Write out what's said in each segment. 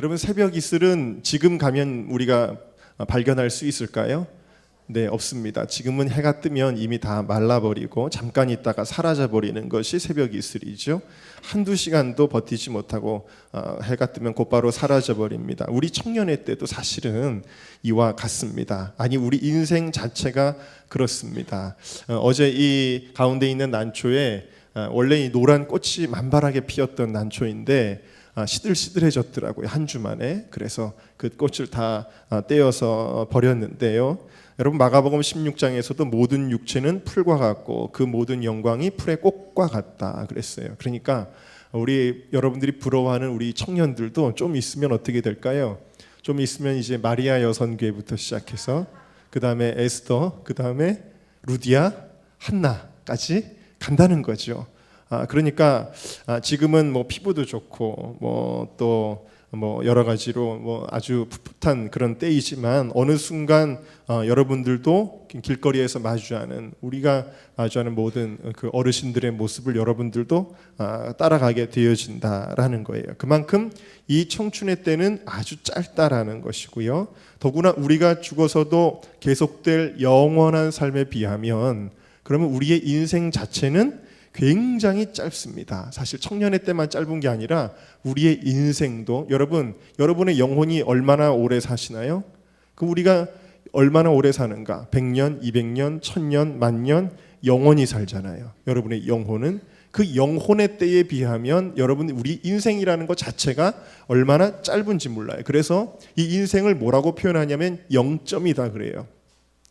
여러분, 새벽 이슬은 지금 가면 우리가 발견할 수 있을까요? 네, 없습니다. 지금은 해가 뜨면 이미 다 말라버리고 잠깐 있다가 사라져버리는 것이 새벽 이슬이죠. 한두 시간도 버티지 못하고 해가 뜨면 곧바로 사라져버립니다. 우리 청년의 때도 사실은 이와 같습니다. 아니, 우리 인생 자체가 그렇습니다. 어제 이 가운데 있는 난초에 원래 이 노란 꽃이 만발하게 피었던 난초인데 시들시들해졌더라고요, 한 주 만에. 그래서 그 꽃을 다 떼어서 버렸는데요. 여러분, 마가복음 16장에서도 모든 육체는 풀과 같고 그 모든 영광이 풀의 꽃과 같다 그랬어요. 그러니까 우리 여러분들이 부러워하는 우리 청년들도 좀 있으면 어떻게 될까요? 좀 있으면 이제 마리아 여선교회부터 시작해서 그 다음에 에스더, 그 다음에 루디아, 한나까지 간다는 거죠. 그러니까 지금은 뭐 피부도 좋고 또 여러 가지로 아주 풋풋한 그런 때이지만 어느 순간 여러분들도 길거리에서 마주하는, 우리가 마주하는 모든 그 어르신들의 모습을 여러분들도 따라가게 되어진다라는 거예요. 그만큼 이 청춘의 때는 아주 짧다라는 것이고요. 더구나 우리가 죽어서도 계속될 영원한 삶에 비하면 그러면 우리의 인생 자체는 굉장히 짧습니다. 사실 청년의 때만 짧은 게 아니라 우리의 인생도, 여러분의 영혼이 얼마나 오래 사시나요? 그 우리가 얼마나 오래 사는가? 100년, 200년, 1000년, 만년 영원히 살잖아요. 여러분의 영혼은 그 영혼의 때에 비하면 여러분 우리 인생이라는 것 자체가 얼마나 짧은지 몰라요. 그래서 이 인생을 뭐라고 표현하냐면 0점이다 그래요.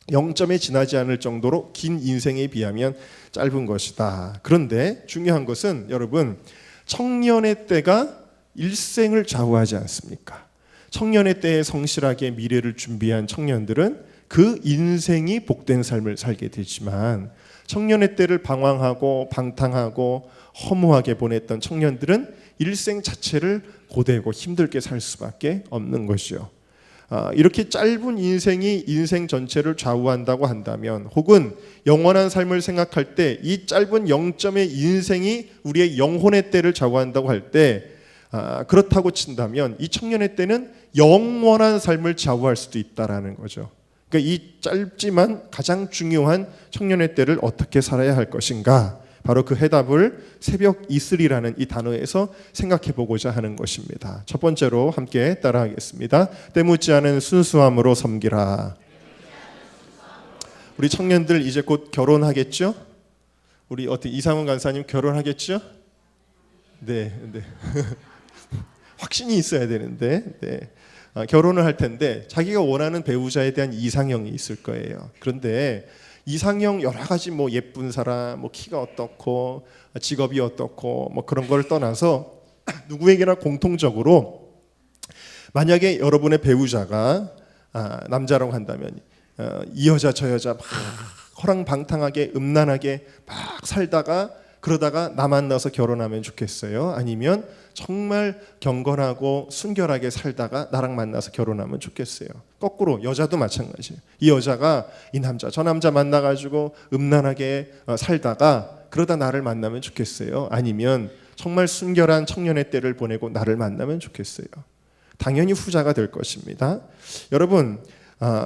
0점에 지나지 않을 정도로 긴 인생에 비하면 짧은 것이다. 그런데 중요한 것은 여러분, 청년의 때가 일생을 좌우하지 않습니까? 청년의 때에 성실하게 미래를 준비한 청년들은 그 인생이 복된 삶을 살게 되지만, 청년의 때를 방황하고 방탕하고 허무하게 보냈던 청년들은 일생 자체를 고되고 힘들게 살 수밖에 없는 것이죠. 이렇게 짧은 인생이 인생 전체를 좌우한다고 한다면, 혹은 영원한 삶을 생각할 때 이 짧은 0점의 인생이 우리의 영혼의 때를 좌우한다고 할 때, 그렇다고 친다면 이 청년의 때는 영원한 삶을 좌우할 수도 있다라는 거죠. 그러니까 이 짧지만 가장 중요한 청년의 때를 어떻게 살아야 할 것인가, 바로 그 해답을 새벽 이슬이라는 이 단어에서 생각해 보고자 하는 것입니다. 첫 번째로 함께 따라하겠습니다. 때묻지 않은 순수함으로 섬기라. 우리 청년들 이제 곧 결혼하겠죠? 우리 이상훈 간사님 결혼하겠죠? 네. 확신이 있어야 되는데, 결혼을 할 텐데 자기가 원하는 배우자에 대한 이상형이 있을 거예요. 그런데 이상형 여러 가지 예쁜 사람, 키가 어떻고 직업이 어떻고 그런 걸 떠나서 누구에게나 공통적으로, 만약에 여러분의 배우자가 남자라고 한다면 이 여자 저 여자 막 허랑방탕하게 음란하게 막 살다가 그러다가 나 만나서 결혼하면 좋겠어요? 아니면 정말 경건하고 순결하게 살다가 나랑 만나서 결혼하면 좋겠어요? 거꾸로 여자도 마찬가지예요. 이 여자가 이 남자 저 남자 만나가지고 음란하게 살다가 그러다 나를 만나면 좋겠어요? 아니면 정말 순결한 청년의 때를 보내고 나를 만나면 좋겠어요? 당연히 후자가 될 것입니다. 여러분,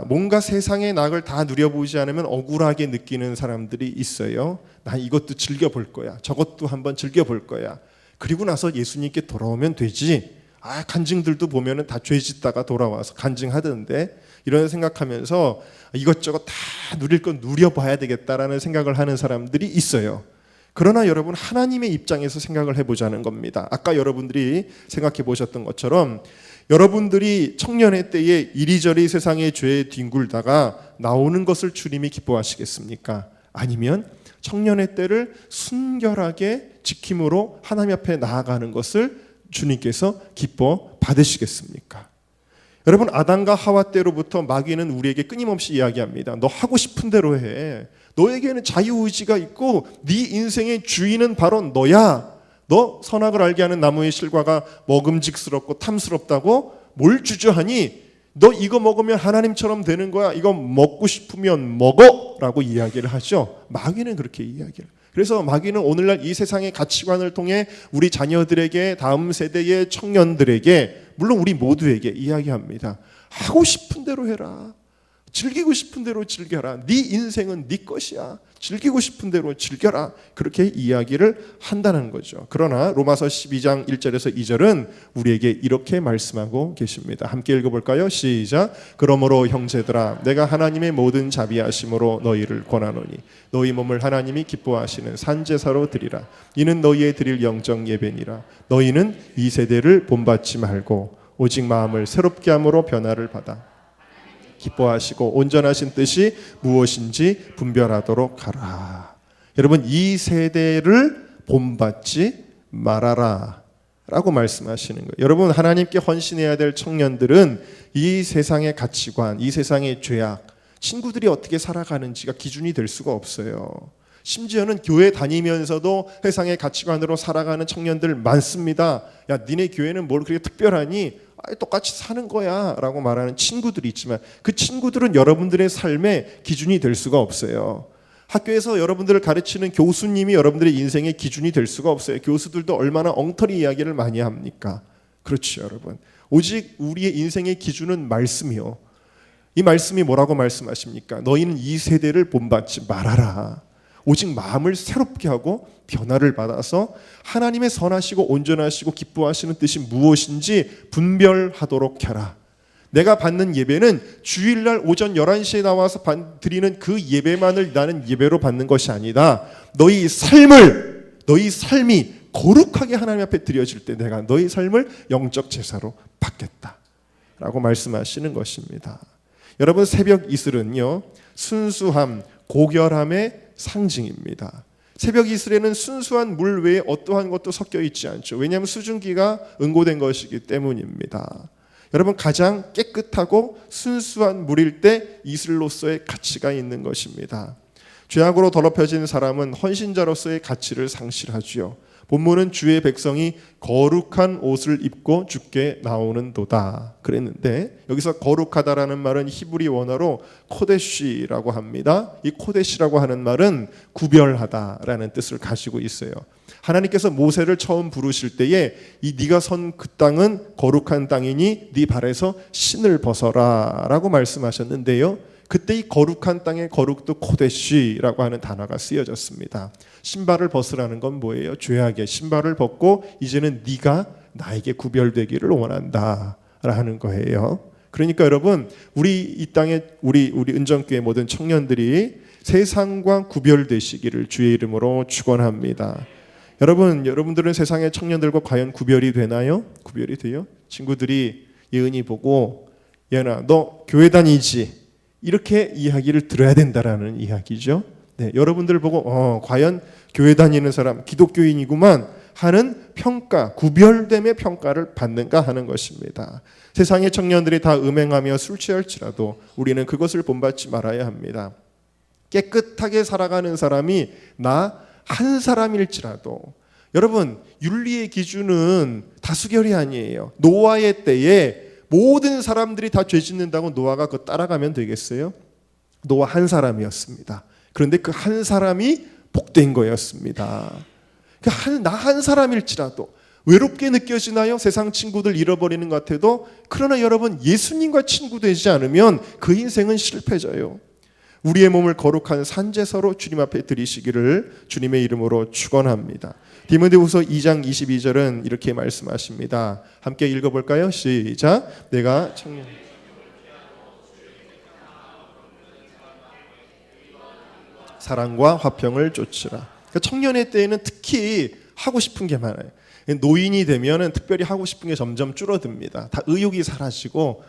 뭔가 세상의 낙을 다 누려보지 않으면 억울하게 느끼는 사람들이 있어요. 난 이것도 즐겨볼 거야, 저것도 한번 즐겨볼 거야, 그리고 나서 예수님께 돌아오면 되지. 간증들도 보면은 다 죄짓다가 돌아와서 간증하던데, 이런 생각하면서 이것저것 다 누릴 건 누려봐야 되겠다라는 생각을 하는 사람들이 있어요. 그러나 여러분, 하나님의 입장에서 생각을 해보자는 겁니다. 아까 여러분들이 생각해 보셨던 것처럼 여러분들이 청년의 때에 이리저리 세상의 죄에 뒹굴다가 나오는 것을 주님이 기뻐하시겠습니까? 아니면 청년의 때를 순결하게 지킴으로 하나님 앞에 나아가는 것을 주님께서 기뻐 받으시겠습니까? 여러분, 아담과 하와 때로부터 마귀는 우리에게 끊임없이 이야기합니다. 너 하고 싶은 대로 해. 너에게는 자유의지가 있고 네 인생의 주인은 바로 너야. 너 선악을 알게 하는 나무의 실과가 먹음직스럽고 탐스럽다고 뭘 주저하니? 너 이거 먹으면 하나님처럼 되는 거야. 이거 먹고 싶으면 먹어 라고 이야기를 하죠. 마귀는 그렇게 이야기를. 그래서 마귀는 오늘날 이 세상의 가치관을 통해 우리 자녀들에게, 다음 세대의 청년들에게 물론 우리 모두에게 이야기합니다. 하고 싶은 대로 해라. 즐기고 싶은 대로 즐겨라. 네 인생은 네 것이야. 즐기고 싶은 대로 즐겨라. 그렇게 이야기를 한다는 거죠. 그러나 로마서 12장 1절에서 2절은 우리에게 이렇게 말씀하고 계십니다. 함께 읽어볼까요? 시작. 그러므로 형제들아 내가 하나님의 모든 자비하심으로 너희를 권하노니 너희 몸을 하나님이 기뻐하시는 산제사로 드리라. 이는 너희의 드릴 영적 예배니라. 너희는 이 세대를 본받지 말고 오직 마음을 새롭게 함으로 변화를 받아 기뻐하시고 온전하신 뜻이 무엇인지 분별하도록 하라. 여러분 이 세대를 본받지 말아라 라고 말씀하시는 거예요. 여러분 하나님께 헌신해야 될 청년들은 이 세상의 가치관, 이 세상의 죄악, 친구들이 어떻게 살아가는지가 기준이 될 수가 없어요. 심지어는 교회 다니면서도 세상의 가치관으로 살아가는 청년들 많습니다. 야 니네 교회는 뭘 그렇게 특별하니? 똑같이 사는 거야 라고 말하는 친구들이 있지만 그 친구들은 여러분들의 삶의 기준이 될 수가 없어요. 학교에서 여러분들을 가르치는 교수님이 여러분들의 인생의 기준이 될 수가 없어요. 교수들도 얼마나 엉터리 이야기를 많이 합니까? 그렇죠 여러분. 오직 우리의 인생의 기준은 말씀이요. 이 말씀이 뭐라고 말씀하십니까? 너희는 이 세대를 본받지 말아라. 오직 마음을 새롭게 하고 변화를 받아서 하나님의 선하시고 온전하시고 기뻐하시는 뜻이 무엇인지 분별하도록 하라. 내가 받는 예배는 주일날 오전 11시에 나와서 드리는 그 예배만을 나는 예배로 받는 것이 아니다. 너희 삶이 거룩하게 하나님 앞에 드려질 때 내가 너희 삶을 영적 제사로 받겠다 라고 말씀하시는 것입니다. 여러분 새벽 이슬은요 순수함, 고결함의 상징입니다. 새벽 이슬에는 순수한 물 외에 어떠한 것도 섞여 있지 않죠. 왜냐하면 수증기가 응고된 것이기 때문입니다. 여러분 가장 깨끗하고 순수한 물일 때 이슬로서의 가치가 있는 것입니다. 죄악으로 더럽혀진 사람은 헌신자로서의 가치를 상실하지요. 본문은 주의 백성이 거룩한 옷을 입고 주께 나오는도다 그랬는데 여기서 거룩하다라는 말은 히브리 원어로 코데시라고 합니다. 이 코데시라고 하는 말은 구별하다라는 뜻을 가지고 있어요. 하나님께서 모세를 처음 부르실 때에 이 네가 선 그 땅은 거룩한 땅이니 네 발에서 신을 벗어라 라고 말씀하셨는데요. 그때 이 거룩한 땅의 거룩도 코데시라고 하는 단어가 쓰여졌습니다. 신발을 벗으라는 건 뭐예요? 죄악의 신발을 벗고 이제는 네가 나에게 구별되기를 원한다라는 거예요. 그러니까 여러분 우리 이 땅에 우리 은정교회 모든 청년들이 세상과 구별되시기를 주의 이름으로 축원합니다. 여러분들은 세상의 청년들과 과연 구별이 되나요? 구별이 돼요? 친구들이 예은이 보고 예은아 너 교회 다니지? 이렇게 이야기를 들어야 된다라는 이야기죠. 네, 여러분들 보고 과연 교회 다니는 사람 기독교인이구만 하는 평가, 구별됨의 평가를 받는가 하는 것입니다. 세상의 청년들이 다 음행하며 술 취할지라도 우리는 그것을 본받지 말아야 합니다. 깨끗하게 살아가는 사람이 나 한 사람일지라도 여러분 윤리의 기준은 다수결이 아니에요. 노아의 때에 모든 사람들이 다 죄 짓는다고 노아가 그거 따라가면 되겠어요? 노아 한 사람이었습니다. 그런데 그 한 사람이 복된 거였습니다. 나 한 사람일지라도 외롭게 느껴지나요? 세상 친구들 잃어버리는 것 같아도 그러나 여러분 예수님과 친구 되지 않으면 그 인생은 실패져요. 우리의 몸을 거룩한 산제사로 주님 앞에 드리시기를 주님의 이름으로 축원합니다. 디모데후서 2장 22절은 이렇게 말씀하십니다. 함께 읽어볼까요? 시작. 내가 청년 사랑과 화평을 쫓으라. 그러니까 청년의 때에는 특히 하고 싶은 게 많아요. 노인이 되면은 특별히 하고 싶은 게 점점 줄어듭니다. 다 의욕이 사라지고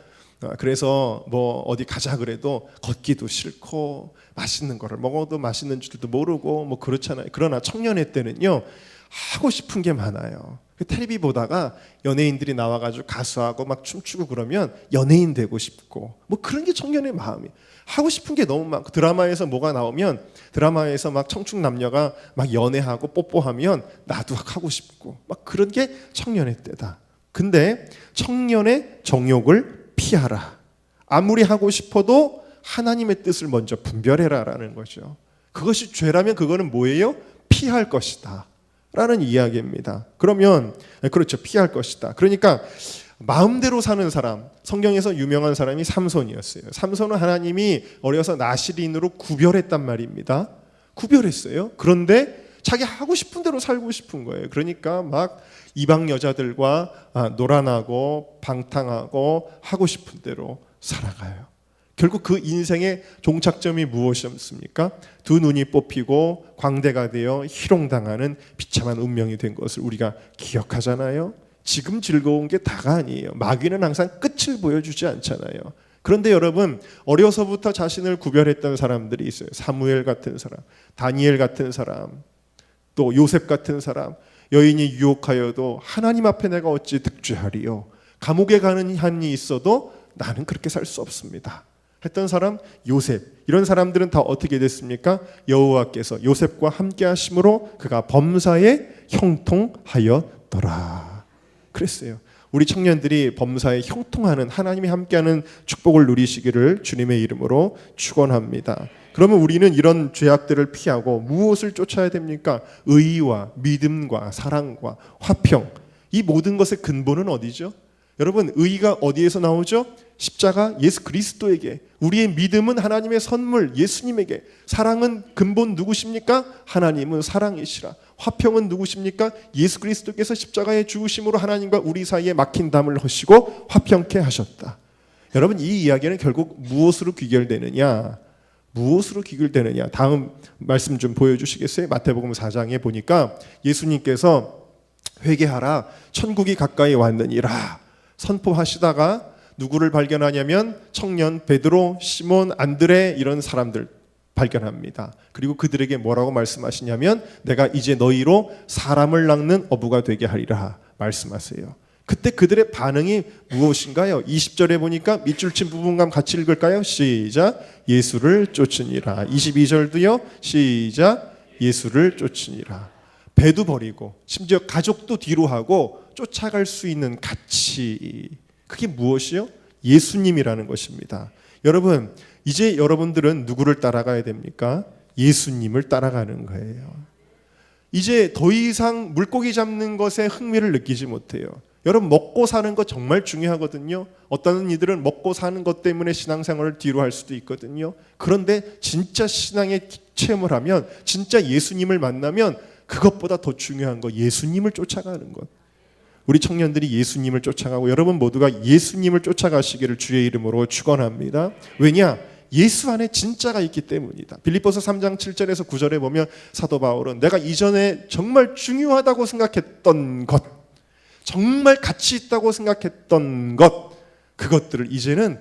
그래서 뭐 어디 가자 그래도 걷기도 싫고 맛있는 거를 먹어도 맛있는 줄도 모르고 뭐 그렇잖아요. 그러나 청년의 때는요 하고 싶은 게 많아요. 텔레비 보다가 연예인들이 나와가지고 가수하고 막 춤추고 그러면 연예인 되고 싶고 뭐 그런 게 청년의 마음이 하고 싶은 게 너무 많고 드라마에서 뭐가 나오면 드라마에서 막 청춘 남녀가 막 연애하고 뽀뽀하면 나도 하고 싶고 막 그런 게 청년의 때다. 근데 청년의 정욕을 피하라. 아무리 하고 싶어도 하나님의 뜻을 먼저 분별해라라는 거죠. 그것이 죄라면 그거는 뭐예요? 피할 것이다 라는 이야기입니다. 그러면 그렇죠. 피할 것이다. 그러니까 마음대로 사는 사람, 성경에서 유명한 사람이 삼손이었어요. 삼손은 하나님이 어려서 나실인으로 구별했단 말입니다. 구별했어요. 그런데 자기 하고 싶은 대로 살고 싶은 거예요. 그러니까 막 이방 여자들과 놀아나고 방탕하고 하고 싶은 대로 살아가요. 결국 그 인생의 종착점이 무엇이었습니까? 두 눈이 뽑히고 광대가 되어 희롱당하는 비참한 운명이 된 것을 우리가 기억하잖아요. 지금 즐거운 게 다가 아니에요. 마귀는 항상 끝을 보여주지 않잖아요. 그런데 여러분, 어려서부터 자신을 구별했던 사람들이 있어요. 사무엘 같은 사람, 다니엘 같은 사람, 또 요셉 같은 사람. 여인이 유혹하여도 하나님 앞에 내가 어찌 득죄하리요. 감옥에 가는 한이 있어도 나는 그렇게 살 수 없습니다 했던 사람 요셉. 이런 사람들은 다 어떻게 됐습니까? 여호와께서 요셉과 함께 하심으로 그가 범사에 형통하였더라 그랬어요. 우리 청년들이 범사에 형통하는, 하나님이 함께하는 축복을 누리시기를 주님의 이름으로 축원합니다. 그러면 우리는 이런 죄악들을 피하고 무엇을 쫓아야 됩니까? 의와 믿음과 사랑과 화평. 이 모든 것의 근본은 어디죠? 여러분, 의가 어디에서 나오죠? 십자가 예수 그리스도에게. 우리의 믿음은 하나님의 선물 예수님에게. 사랑은 근본 누구십니까? 하나님은 사랑이시라. 화평은 누구십니까? 예수 그리스도께서 십자가에 죽으심으로 하나님과 우리 사이에 막힌 담을 허시고 화평케 하셨다. 여러분, 이 이야기는 결국 무엇으로 귀결되느냐? 무엇으로 귀결되느냐? 다음 말씀 좀 보여주시겠어요? 마태복음 4장에 보니까 예수님께서 회개하라, 천국이 가까이 왔느니라 선포하시다가 누구를 발견하냐면 청년 베드로, 시몬, 안드레 이런 사람들 발견합니다. 그리고 그들에게 뭐라고 말씀하시냐면 내가 이제 너희로 사람을 낚는 어부가 되게 하리라 말씀하세요. 그때 그들의 반응이 무엇인가요? 20절에 보니까 밑줄 친 부분과 같이 읽을까요? 시작. 예수를 쫓으니라. 22절도요. 시작. 예수를 쫓으니라. 배도 버리고 심지어 가족도 뒤로 하고 쫓아갈 수 있는 가치. 그게 무엇이요? 예수님이라는 것입니다. 여러분, 이제 여러분들은 누구를 따라가야 됩니까? 예수님을 따라가는 거예요. 이제 더 이상 물고기 잡는 것에 흥미를 느끼지 못해요. 여러분, 먹고 사는 거 정말 중요하거든요. 어떤 이들은 먹고 사는 것 때문에 신앙생활을 뒤로 할 수도 있거든요. 그런데 진짜 신앙의 체험을 하면, 진짜 예수님을 만나면 그것보다 더 중요한 거, 예수님을 쫓아가는 것. 우리 청년들이 예수님을 쫓아가고 여러분 모두가 예수님을 쫓아가시기를 주의 이름으로 축원합니다. 왜냐? 예수 안에 진짜가 있기 때문이다. 빌립보서 3장 7절에서 9절에 보면 사도 바울은 내가 이전에 정말 중요하다고 생각했던 것, 정말 가치 있다고 생각했던 것, 그것들을 이제는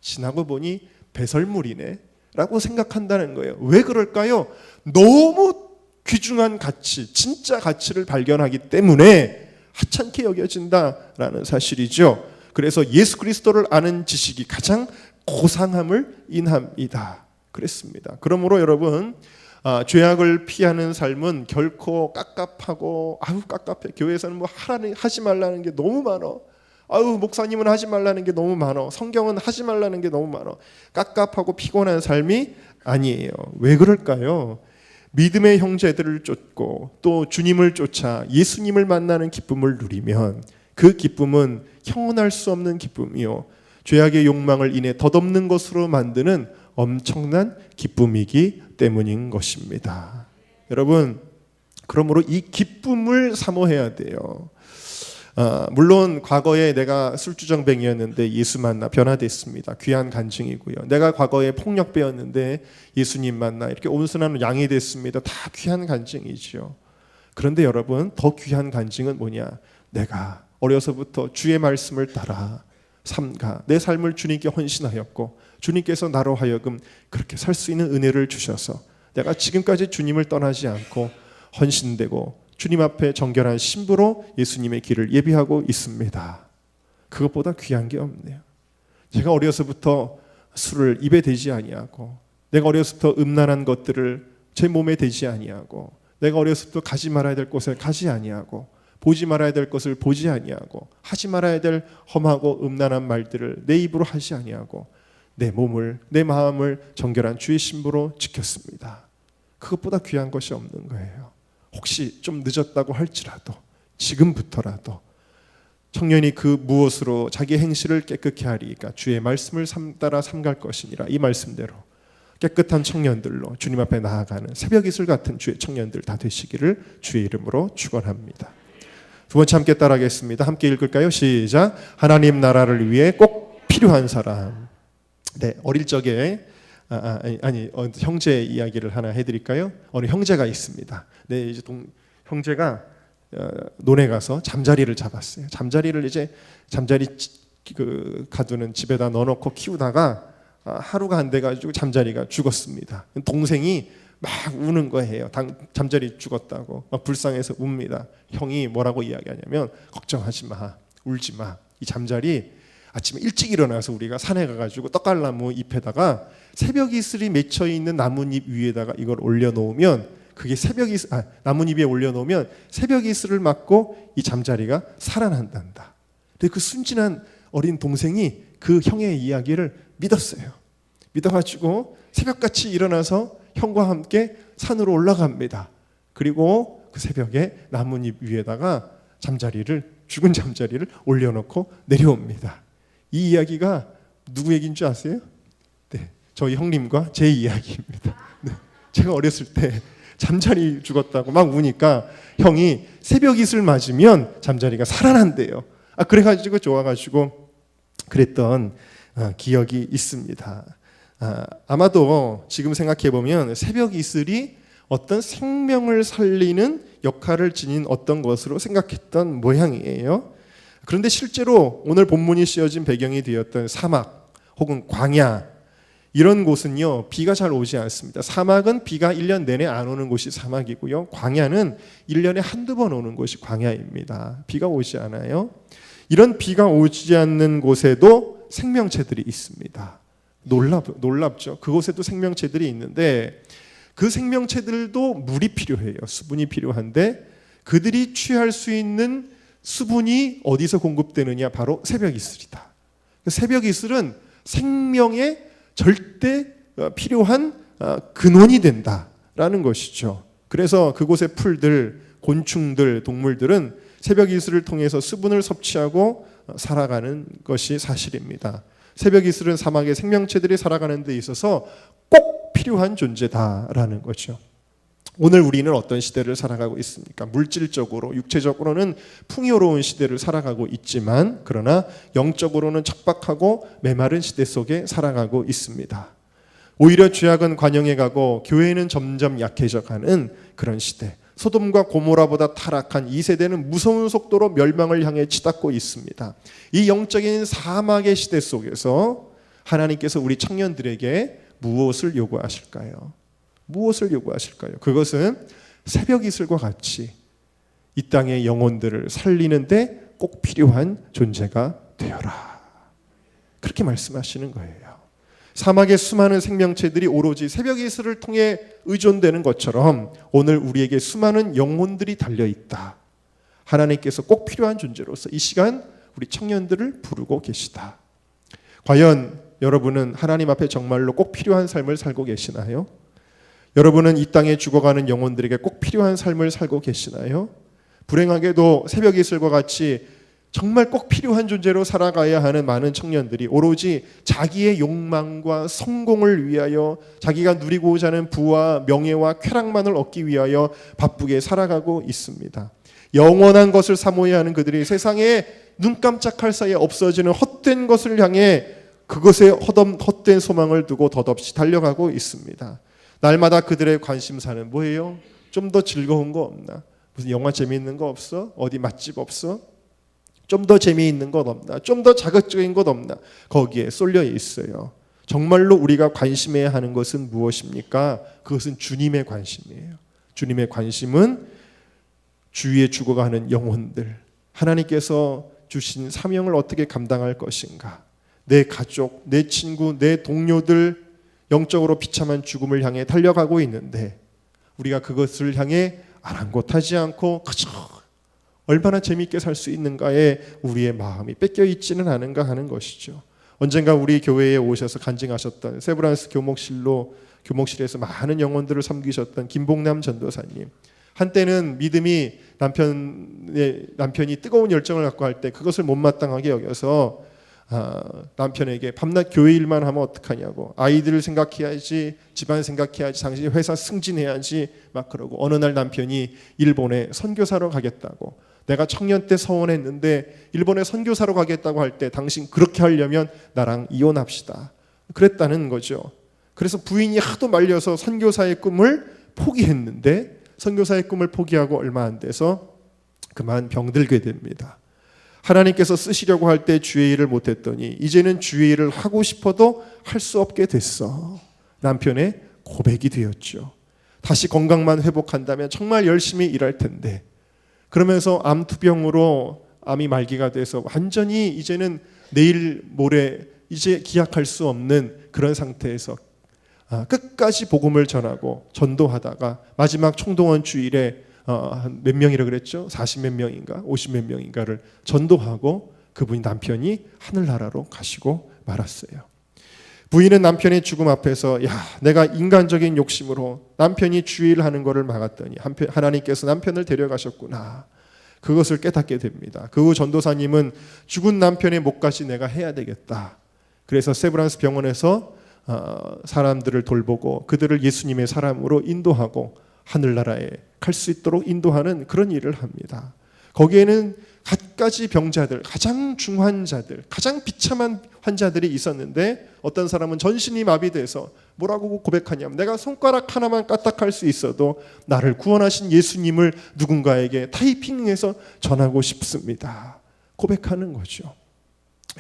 지나고 보니 배설물이네 라고 생각한다는 거예요. 왜 그럴까요? 너무 귀중한 가치, 진짜 가치를 발견하기 때문에 하찮게 여겨진다라는 사실이죠. 그래서 예수 그리스도를 아는 지식이 가장 고상함을 인합니다. 그랬습니다. 그러므로 여러분, 죄악을 피하는 삶은 결코 깝깝하고 깝깝해. 교회에서는 뭐 하지 말라는 게 너무 많어. 목사님은 하지 말라는 게 너무 많어. 성경은 하지 말라는 게 너무 많어. 깝깝하고 피곤한 삶이 아니에요. 왜 그럴까요? 믿음의 형제들을 쫓고 또 주님을 쫓아 예수님을 만나는 기쁨을 누리면 그 기쁨은 형언할 수 없는 기쁨이요, 죄악의 욕망을 인해 덧없는 것으로 만드는 엄청난 기쁨이기 때문인 것입니다. 여러분, 그러므로 이 기쁨을 사모해야 돼요. 물론 과거에 내가 술주정뱅이였는데 예수 만나 변화됐습니다. 귀한 간증이고요. 내가 과거에 폭력배였는데 예수님 만나 이렇게 온순한 양이 됐습니다. 다 귀한 간증이죠. 그런데 여러분, 더 귀한 간증은 뭐냐? 내가 어려서부터 주의 말씀을 따라 삼가 내 삶을 주님께 헌신하였고 주님께서 나로 하여금 그렇게 살 수 있는 은혜를 주셔서 내가 지금까지 주님을 떠나지 않고 헌신되고 주님 앞에 정결한 신부로 예수님의 길을 예비하고 있습니다. 그것보다 귀한 게 없네요. 제가 어려서부터 술을 입에 대지 아니하고, 내가 어려서부터 음란한 것들을 제 몸에 대지 아니하고, 내가 어려서부터 가지 말아야 될 곳에 가지 아니하고, 보지 말아야 될 것을 보지 아니하고, 하지 말아야 될 험하고 음란한 말들을 내 입으로 하지 아니하고, 내 몸을, 내 마음을 정결한 주의 신부로 지켰습니다. 그것보다 귀한 것이 없는 거예요. 혹시 좀 늦었다고 할지라도 지금부터라도 청년이 그 무엇으로 자기 행실을 깨끗게 하리이까 주의 말씀을 따라 삼갈 것이니라. 이 말씀대로 깨끗한 청년들로 주님 앞에 나아가는 새벽 이슬 같은 주의 청년들 다 되시기를 주의 이름으로 축원합니다. 두 번째 함께 따라하겠습니다. 함께 읽을까요? 시작. 하나님 나라를 위해 꼭 필요한 사람. 네, 어릴 적에 형제 이야기를 하나 해드릴까요? 어느 형제가 있습니다. 네, 이제 형제가 논에 가서 잠자리를 잡았어요. 잠자리 가두는 집에다 넣어놓고 키우다가 하루가 안 돼가지고 잠자리가 죽었습니다. 동생이 막 우는 거예요. 잠자리 죽었다고 막 불쌍해서 웁니다. 형이 뭐라고 이야기하냐면 걱정하지 마, 울지 마. 이 잠자리 아침에 일찍 일어나서 우리가 산에 가가지고 떡갈나무 잎에다가 새벽 이슬이 맺혀 있는 나뭇잎 위에다가 이걸 올려놓으면 그게 나뭇잎 위에 올려놓으면 새벽 이슬을 맞고 이 잠자리가 살아난단다. 근데 그 순진한 어린 동생이 그 형의 이야기를 믿었어요. 믿어가지고 새벽같이 일어나서 형과 함께 산으로 올라갑니다. 그리고 그 새벽에 나뭇잎 위에다가 죽은 잠자리를 올려놓고 내려옵니다. 이 이야기가 누구 얘기인 줄 아세요? 네, 저희 형님과 제 이야기입니다. 네, 제가 어렸을 때 잠자리 죽었다고 막 우니까 형이 새벽 이슬 맞으면 잠자리가 살아난대요. 그래가지고 좋아가지고 그랬던 기억이 있습니다. 아마도 지금 생각해보면 새벽 이슬이 어떤 생명을 살리는 역할을 지닌 어떤 것으로 생각했던 모양이에요. 그런데 실제로 오늘 본문이 씌어진 배경이 되었던 사막 혹은 광야 이런 곳은요 비가 잘 오지 않습니다. 사막은 비가 1년 내내 안 오는 곳이 사막이고요, 광야는 1년에 한두 번 오는 곳이 광야입니다. 비가 오지 않아요. 이런 비가 오지 않는 곳에도 생명체들이 있습니다. 놀랍죠. 그곳에도 생명체들이 있는데 그 생명체들도 물이 필요해요. 수분이 필요한데 그들이 취할 수 있는 수분이 어디서 공급되느냐? 바로 새벽 이슬이다. 새벽 이슬은 생명에 절대 필요한 근원이 된다라는 것이죠. 그래서 그곳의 풀들, 곤충들, 동물들은 새벽 이슬을 통해서 수분을 섭취하고 살아가는 것이 사실입니다. 새벽 이슬은 사막의 생명체들이 살아가는 데 있어서 꼭 필요한 존재다라는 거죠. 오늘 우리는 어떤 시대를 살아가고 있습니까? 물질적으로, 육체적으로는 풍요로운 시대를 살아가고 있지만 그러나 영적으로는 척박하고 메마른 시대 속에 살아가고 있습니다. 오히려 죄악은 관영해 가고 교회는 점점 약해져 가는 그런 시대. 소돔과 고모라보다 타락한 이 세대는 무서운 속도로 멸망을 향해 치닫고 있습니다. 이 영적인 사막의 시대 속에서 하나님께서 우리 청년들에게 무엇을 요구하실까요? 무엇을 요구하실까요? 그것은 새벽 이슬과 같이 이 땅의 영혼들을 살리는데 꼭 필요한 존재가 되어라. 그렇게 말씀하시는 거예요. 사막의 수많은 생명체들이 오로지 새벽 이슬을 통해 의존되는 것처럼 오늘 우리에게 수많은 영혼들이 달려있다. 하나님께서 꼭 필요한 존재로서 이 시간 우리 청년들을 부르고 계시다. 과연 여러분은 하나님 앞에 정말로 꼭 필요한 삶을 살고 계시나요? 여러분은 이 땅에 죽어가는 영혼들에게 꼭 필요한 삶을 살고 계시나요? 불행하게도 새벽 이슬과 같이 정말 꼭 필요한 존재로 살아가야 하는 많은 청년들이 오로지 자기의 욕망과 성공을 위하여 자기가 누리고자 하는 부와 명예와 쾌락만을 얻기 위하여 바쁘게 살아가고 있습니다. 영원한 것을 사모해야 하는 그들이 세상에 눈 깜짝할 사이에 없어지는 헛된 것을 향해 그것에 헛된 소망을 두고 덧없이 달려가고 있습니다. 날마다 그들의 관심사는 뭐예요? 좀 더 즐거운 거 없나? 무슨 영화 재미있는 거 없어? 어디 맛집 없어? 좀 더 재미있는 것 없나? 좀 더 자극적인 것 없나? 거기에 쏠려 있어요. 정말로 우리가 관심해야 하는 것은 무엇입니까? 그것은 주님의 관심이에요. 주님의 관심은 주위에 죽어가는 영혼들, 하나님께서 주신 사명을 어떻게 감당할 것인가? 내 가족, 내 친구, 내 동료들 영적으로 비참한 죽음을 향해 달려가고 있는데 우리가 그것을 향해 아랑곳하지 않고 그저 얼마나 재미있게 살 수 있는가에 우리의 마음이 뺏겨 있지는 않은가 하는 것이죠. 언젠가 우리 교회에 오셔서 간증하셨던 세브란스 교목실에서 많은 영혼들을 섬기셨던 김봉남 전도사님, 한때는 믿음이 남편이 뜨거운 열정을 갖고 할 때 그것을 못마땅하게 여겨서 남편에게 밤낮 교회 일만 하면 어떡하냐고, 아이들을 생각해야지, 집안 생각해야지, 당신이 회사 승진해야지 막 그러고, 어느 날 남편이 일본에 선교사로 가겠다고, 내가 청년 때 서원했는데 일본에 선교사로 가겠다고 할 때 당신 그렇게 하려면 나랑 이혼합시다 그랬다는 거죠. 그래서 부인이 하도 말려서 선교사의 꿈을 포기했는데, 선교사의 꿈을 포기하고 얼마 안 돼서 그만 병들게 됩니다. 하나님께서 쓰시려고 할 때 주의 일을 못했더니 이제는 주의 일을 하고 싶어도 할 수 없게 됐어. 남편의 고백이 되었죠. 다시 건강만 회복한다면 정말 열심히 일할 텐데, 그러면서 암투병으로 암이 말기가 돼서 완전히 이제는 내일 모레 이제 기약할 수 없는 그런 상태에서 끝까지 복음을 전하고 전도하다가 마지막 총동원 주일에 몇 명이라 그랬죠? 40몇 명인가 50몇 명인가를 전도하고 그분이 남편이 하늘나라로 가시고 말았어요. 부인은 남편의 죽음 앞에서 내가 인간적인 욕심으로 남편이 주의를 하는 것을 막았더니 하나님께서 남편을 데려가셨구나, 그것을 깨닫게 됩니다. 그 후 전도사님은 죽은 남편의 몫까지 내가 해야 되겠다. 그래서 세브란스 병원에서 사람들을 돌보고 그들을 예수님의 사람으로 인도하고 하늘나라에 갈 수 있도록 인도하는 그런 일을 합니다. 거기에는 갖가지 병자들, 가장 중환자들, 가장 비참한 환자들이 있었는데, 어떤 사람은 전신이 마비돼서 뭐라고 고백하냐면, 내가 손가락 하나만 까딱할 수 있어도 나를 구원하신 예수님을 누군가에게 타이핑해서 전하고 싶습니다. 고백하는 거죠.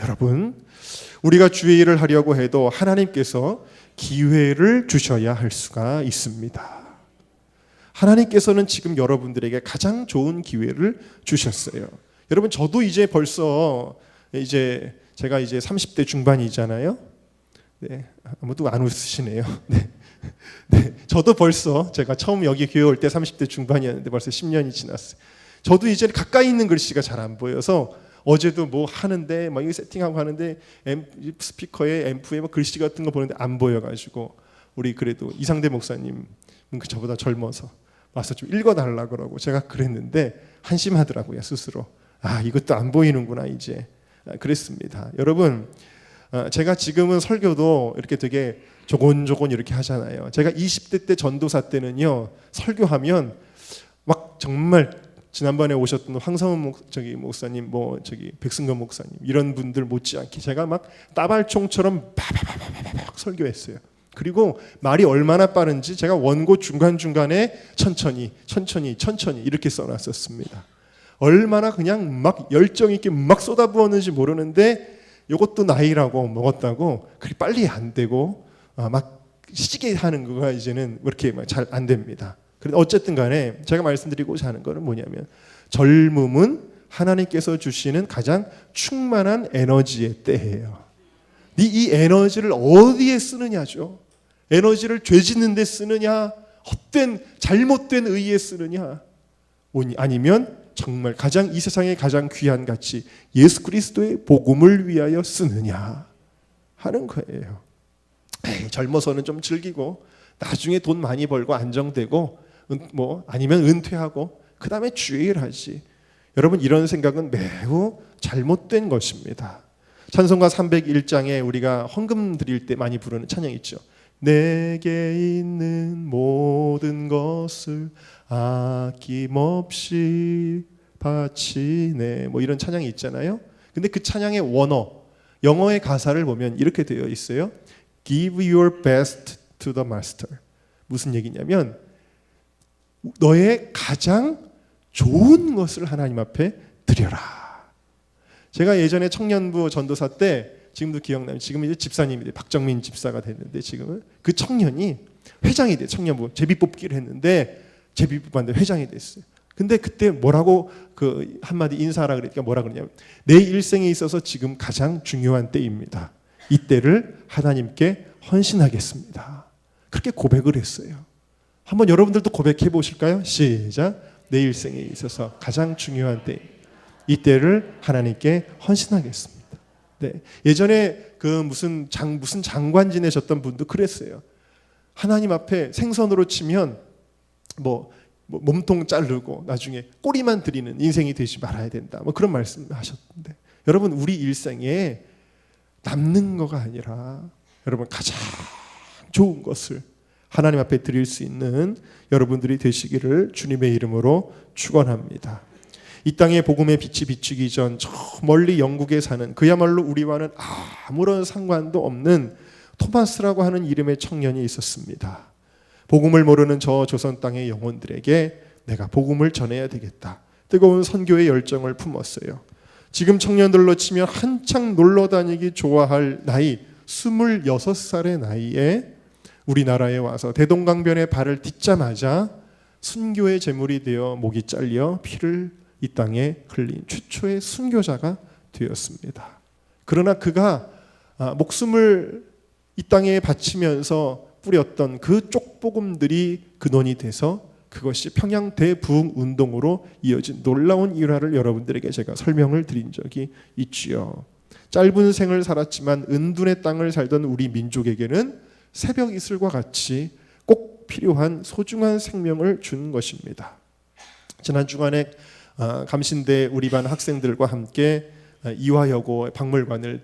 여러분, 우리가 주의 일을 하려고 해도 하나님께서 기회를 주셔야 할 수가 있습니다. 하나님께서는 지금 여러분들에게 가장 좋은 기회를 주셨어요. 여러분, 저도 이제 벌써 제가 이제 30대 중반이잖아요. 네, 아무도 안 웃으시네요. 네, 저도 벌써 제가 처음 여기 교회 올 때 30대 중반이었는데 벌써 10년이 지났어요. 저도 이제 가까이 있는 글씨가 잘 안 보여서 어제도 뭐 하는데 막 이거 세팅하고 하는데 스피커에 앰프에 막 글씨 같은 거 보는데 안 보여가지고, 우리 그래도 이상대 목사님 저보다 젊어서 와서 좀 읽어달라 그러고 제가 그랬는데 한심하더라고요, 스스로. 이것도 안 보이는구나 이제. 그랬습니다. 여러분, 제가 지금은 설교도 이렇게 되게 조곤조곤 이렇게 하잖아요. 제가 20대 때 전도사 때는요, 설교하면 막 정말 지난번에 오셨던 황성훈 목사님, 백승건 목사님 이런 분들 못지않게 제가 막 따발총처럼 바바바바박 설교했어요. 그리고 말이 얼마나 빠른지 제가 원고 중간중간에 천천히 이렇게 써놨었습니다. 얼마나 그냥 막 열정 있게 막 쏟아부었는지 모르는데, 이것도 나이라고 먹었다고 그리 빨리 안 되고 막 시게 하는 거가 이제는 그렇게 잘 안 됩니다. 그런데 어쨌든 간에 제가 말씀드리고자 하는 것은 뭐냐면, 젊음은 하나님께서 주시는 가장 충만한 에너지의 때예요. 이 에너지를 어디에 쓰느냐죠. 에너지를 죄 짓는 데 쓰느냐, 헛된 잘못된 의의에 쓰느냐, 아니면 정말 이 세상의 가장 귀한 가치 예수 그리스도의 복음을 위하여 쓰느냐 하는 거예요. 젊어서는 좀 즐기고 나중에 돈 많이 벌고 안정되고 아니면 은퇴하고 그 다음에 주의를 하지. 여러분, 이런 생각은 매우 잘못된 것입니다. 찬송가 301장에 우리가 헌금 드릴 때 많이 부르는 찬양 있죠. 내게 있는 모든 것을 아낌없이 바치네, 이런 찬양이 있잖아요. 근데 그 찬양의 원어, 영어의 가사를 보면 이렇게 되어 있어요. Give your best to the master. 무슨 얘기냐면, 너의 가장 좋은 것을 하나님 앞에 드려라. 제가 예전에 청년부 전도사 때, 지금도 기억나면, 지금 이제 집사님이 돼, 박정민 집사가 됐는데, 지금은 그 청년이 회장이 돼. 청년부 제비뽑기를 했는데 제비뽑았는데 회장이 됐어요. 근데 그때 뭐라고 한마디 인사하라 그러니까 뭐라 그러냐면, 내 일생에 있어서 지금 가장 중요한 때입니다. 이 때를 하나님께 헌신하겠습니다. 그렇게 고백을 했어요. 한번 여러분들도 고백해 보실까요? 시작. 내 일생에 있어서 가장 중요한 때, 이 때를 하나님께 헌신하겠습니다. 네. 예전에 무슨 장관 지내셨던 분도 그랬어요. 하나님 앞에 생선으로 치면 몸통 자르고 나중에 꼬리만 드리는 인생이 되지 말아야 된다. 그런 말씀하셨는데, 여러분 우리 일생에 남는 거가 아니라 여러분 가장 좋은 것을 하나님 앞에 드릴 수 있는 여러분들이 되시기를 주님의 이름으로 축원합니다. 이 땅에 복음의 빛이 비추기 전 저 멀리 영국에 사는 그야말로 우리와는 아무런 상관도 없는 토마스라고 하는 이름의 청년이 있었습니다. 복음을 모르는 저 조선 땅의 영혼들에게 내가 복음을 전해야 되겠다. 뜨거운 선교의 열정을 품었어요. 지금 청년들로 치면 한창 놀러 다니기 좋아할 나이 26살의 나이에 우리나라에 와서 대동강변에 발을 딛자마자 순교의 제물이 되어 목이 잘려 피를 이 땅에 흘린 최초의 순교자가 되었습니다. 그러나 그가 목숨을 이 땅에 바치면서 뿌렸던 그 쪽복음들이 근원이 돼서 그것이 평양 대부흥 운동으로 이어진 놀라운 일화를 여러분들에게 제가 설명을 드린 적이 있지요. 짧은 생을 살았지만 은둔의 땅을 살던 우리 민족에게는 새벽 이슬과 같이 꼭 필요한 소중한 생명을 준 것입니다. 지난 주간에 감신대 우리 반 학생들과 함께 이화여고 박물관을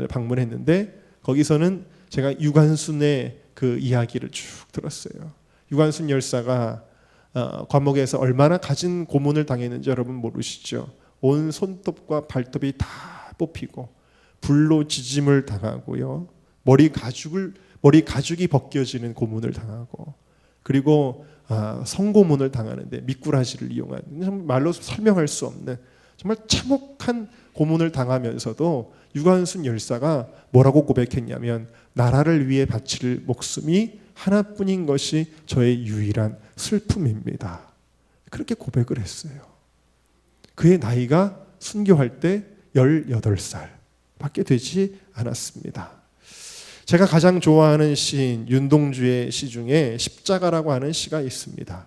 방문했는데, 거기서는 제가 유관순의 그 이야기를 쭉 들었어요. 유관순 열사가 감옥에서 얼마나 갖은 고문을 당했는지 여러분 모르시죠? 온 손톱과 발톱이 다 뽑히고 불로 지짐을 당하고요, 머리 가죽이 벗겨지는 고문을 당하고, 그리고 성고문을 당하는데 미꾸라지를 이용한, 말로 설명할 수 없는 정말 참혹한 고문을 당하면서도 유관순 열사가 뭐라고 고백했냐면, 나라를 위해 바칠 목숨이 하나뿐인 것이 저의 유일한 슬픔입니다. 그렇게 고백을 했어요. 그의 나이가 순교할 때 18살 밖에 되지 않았습니다. 제가 가장 좋아하는 시인 윤동주의 시 중에 십자가라고 하는 시가 있습니다.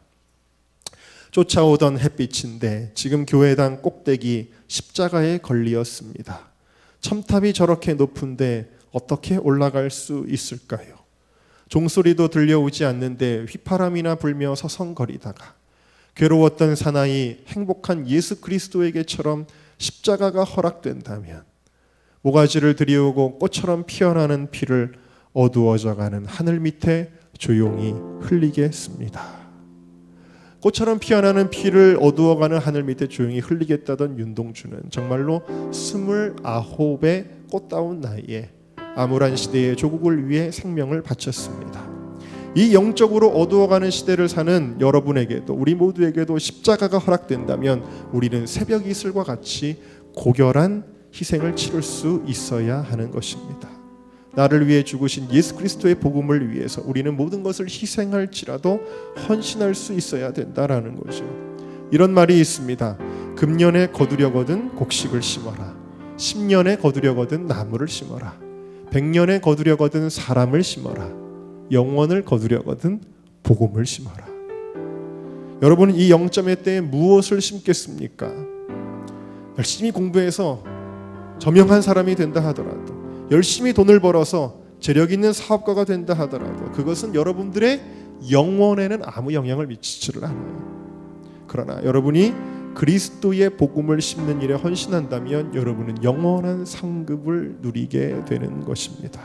쫓아오던 햇빛인데 지금 교회당 꼭대기 십자가에 걸리었습니다. 첨탑이 저렇게 높은데 어떻게 올라갈 수 있을까요? 종소리도 들려오지 않는데 휘파람이나 불며 서성거리다가 괴로웠던 사나이 행복한 예수 그리스도에게처럼 십자가가 허락된다면 모가지를 들이우고 꽃처럼 피어나는 피를 어두워져가는 하늘 밑에 조용히 흘리겠습니다. 꽃처럼 피어나는 피를 어두워가는 하늘 밑에 조용히 흘리겠다던 윤동주는 정말로 29의 꽃다운 나이에 암울한 시대의 조국을 위해 생명을 바쳤습니다. 이 영적으로 어두워가는 시대를 사는 여러분에게도, 우리 모두에게도 십자가가 허락된다면 우리는 새벽 이슬과 같이 고결한 희생을 치를 수 있어야 하는 것입니다. 나를 위해 죽으신 예수 그리스도의 복음을 위해서 우리는 모든 것을 희생할지라도 헌신할 수 있어야 된다라는 거죠. 이런 말이 있습니다. 금년에 거두려거든 곡식을 심어라. 10년에 거두려거든 나무를 심어라. 100년에 거두려거든 사람을 심어라. 영원을 거두려거든 복음을 심어라. 여러분은 이 영점의 때에 무엇을 심겠습니까? 열심히 공부해서 저명한 사람이 된다 하더라도, 열심히 돈을 벌어서 재력 있는 사업가가 된다 하더라도 그것은 여러분들의 영혼에는 아무 영향을 미치지를 않아요. 그러나 여러분이 그리스도의 복음을 심는 일에 헌신한다면 여러분은 영원한 상급을 누리게 되는 것입니다.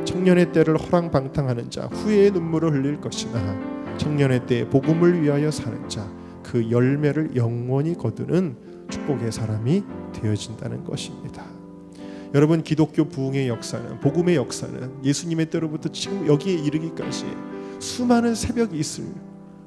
청년의 때를 허랑방탕하는 자 후회의 눈물을 흘릴 것이나 청년의 때에 복음을 위하여 사는 자 그 열매를 영원히 거두는 축복의 사람이 되어진다는 것입니다. 여러분, 기독교 부흥의 역사는, 복음의 역사는 예수님의 때로부터 지금 여기에 이르기까지 수많은 새벽 이슬,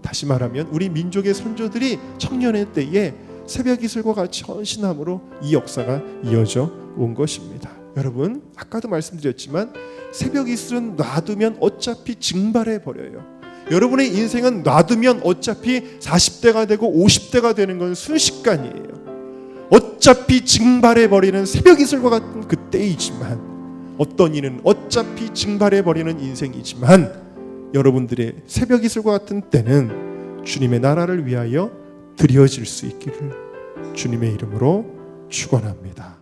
다시 말하면 우리 민족의 선조들이 청년의 때에 새벽 이슬과 같이 헌신함으로 이 역사가 이어져 온 것입니다. 여러분, 아까도 말씀드렸지만 새벽 이슬은 놔두면 어차피 증발해 버려요. 여러분의 인생은 놔두면 어차피 40대가 되고 50대가 되는 건 순식간이에요. 어차피 증발해 버리는 새벽 이슬과 같은 그때이지만, 어떤 이는 어차피 증발해 버리는 인생이지만, 여러분들의 새벽 이슬과 같은 때는 주님의 나라를 위하여 드려질 수 있기를 주님의 이름으로 축원합니다.